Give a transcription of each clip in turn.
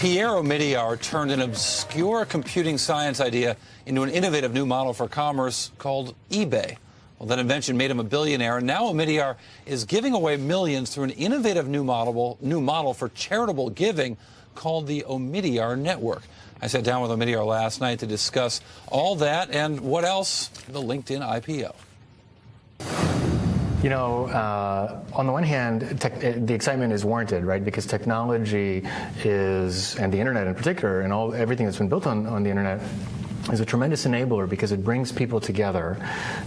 Pierre Omidyar turned an obscure computing science idea into an innovative new model for commerce called eBay. Well, that invention made him a billionaire, and now Omidyar is giving away millions through an innovative new model for charitable giving called the Omidyar Network. I sat down with Omidyar last night to discuss all that and what else, the LinkedIn IPO. You know, on the one hand, the excitement is warranted, right? Because technology is, and the internet in particular, and everything that's been built on the internet, is a tremendous enabler because it brings people together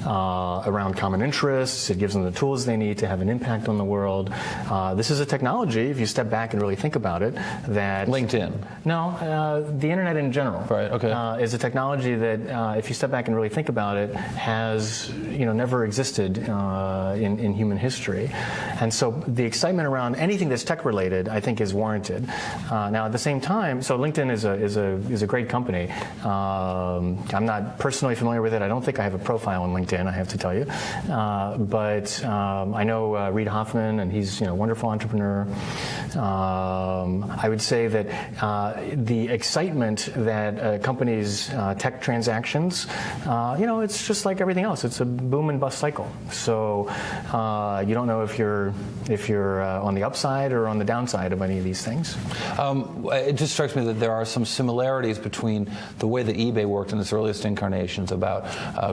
around common interests. It gives them the tools they need to have an impact on the world. This is a technology, if you step back and really think about it, that... LinkedIn? No, the internet in general. Right, okay. Is a technology that, if you step back and really think about it, has, never existed in human history. And so the excitement around anything that's tech-related, I think, is warranted. Now, at the same time, so LinkedIn is a great company. I'm not personally familiar with it. I don't think I have a profile on LinkedIn, I have to tell you. But I know Reid Hoffman, and he's a wonderful entrepreneur. I would say that the excitement that accompanies tech transactions, it's just like everything else. It's a boom and bust cycle. So you don't know if you're on the upside or on the downside of any of these things. It just strikes me that there are some similarities between the way that eBay worked in its earliest incarnations about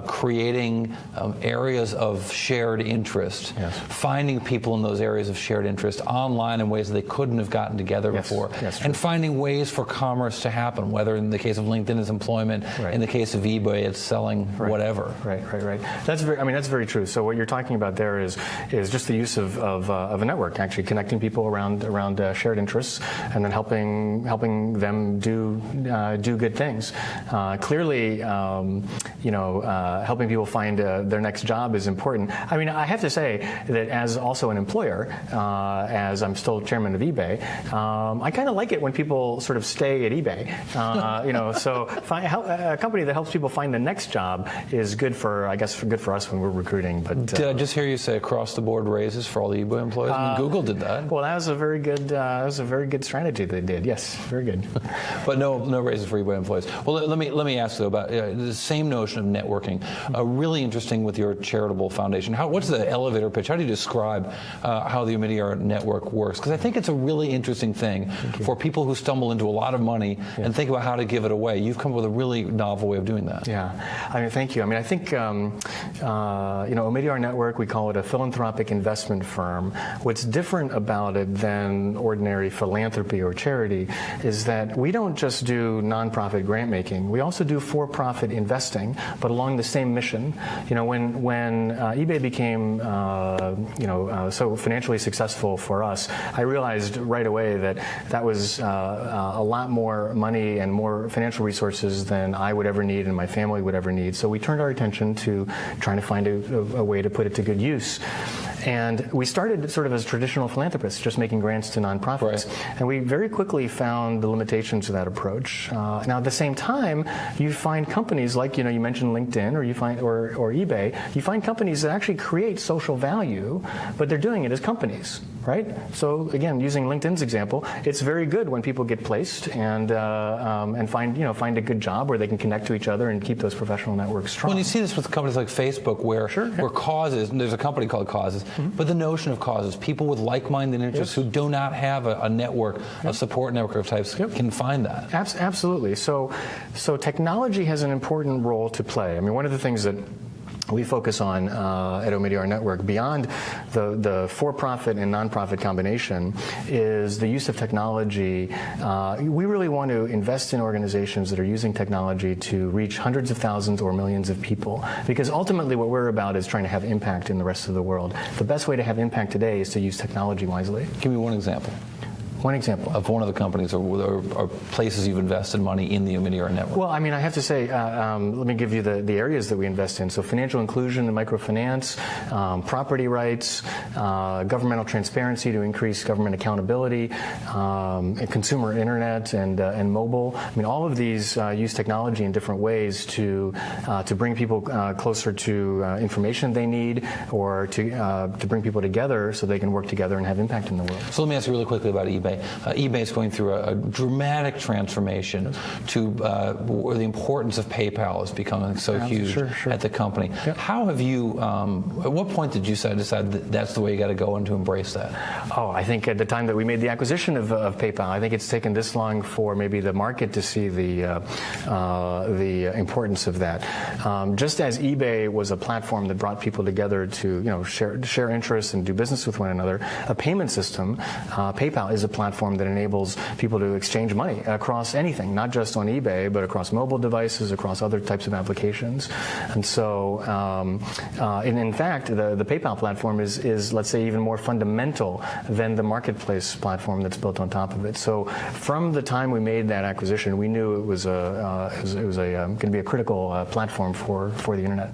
creating areas of shared interest, yes, finding people in those areas of shared interest online in ways that they couldn't have gotten together before, yes, and finding ways for commerce to happen, whether in the case of LinkedIn it's employment, right, in the case of eBay it's selling whatever. Right. That's very true. So what you're talking about there is just the use of a network, actually connecting people around shared interests, and then helping them do good things. Clearly, helping people find their next job is important. I mean, I have to say that as also an employer, as I'm still chairman of eBay, I kind of like it when people sort of stay at eBay. So a company that helps people find the next job is good for us when we're recruiting. But did I just hear you say across the board raises for all the eBay employees? I mean, Google did that. Well, that was a very good strategy they did. Yes, very good. But no raises for eBay employees. Well, let me ask though about the same notion of networking. Really interesting with your charitable foundation. What's the elevator pitch? How do you describe how the Omidyar network works? Because I think it's a really interesting thing for people who stumble into a lot of money and think about how to give it away. You've come up with a really novel way of doing that. Yeah, I mean, thank you. I mean, I think Omidyar Network, we call it a philanthropic investment firm. What's different about it than ordinary philanthropy or charity is that we don't just do nonprofit grant making. We also do for-profit investing, but along the same mission. When eBay became so financially successful for us, I realized right away that was a lot more money and more financial resources than I would ever need and my family would ever need. So we turned our attention to trying to find a way to put it to good use. And we started sort of as traditional philanthropists, just making grants to nonprofits. Right. And we very quickly found the limitations of that approach. Now, at the same time, you find companies like, you mentioned LinkedIn or eBay, you find companies that actually create social value, but they're doing it as companies, right? So again, using LinkedIn's example, it's very good when people get placed and find a good job where they can connect to each other and keep those professional networks strong. Well, you see this with companies like Facebook where causes, and there's a company called Causes, but the notion of causes, people with like-minded interests who do not have a network, a support network of types, can find that. Absolutely. So technology has an important role to play. I mean, one of the things that we focus on at Omidyar Network, beyond the for-profit and non-profit combination, is the use of technology. We really want to invest in organizations that are using technology to reach hundreds of thousands or millions of people, because ultimately what we're about is trying to have impact in the rest of the world. The best way to have impact today is to use technology wisely. Give me one example. One example of one of the companies or places you've invested money in the Omidyar network. Well, I mean, I have to say, let me give you the areas that we invest in. So financial inclusion and microfinance, property rights, governmental transparency to increase government accountability, consumer internet and mobile. I mean, all of these use technology in different ways to bring people closer to information they need, or to bring people together so they can work together and have impact in the world. So let me ask you really quickly about eBay. eBay. eBay is going through a dramatic transformation to where the importance of PayPal is becoming so huge at the company. Yep. How have you, at what point did you decide that that's the way you got to go and to embrace that? Oh, I think at the time that we made the acquisition of PayPal, I think it's taken this long for maybe the market to see the importance of that. Just as eBay was a platform that brought people together to share interests and do business with one another, a payment system, PayPal, is a platform that enables people to exchange money across anything, not just on eBay, but across mobile devices, across other types of applications. And so, and in fact, the PayPal platform is, let's say, even more fundamental than the marketplace platform that's built on top of it. So, from the time we made that acquisition, we knew it was going to be a critical platform for the internet.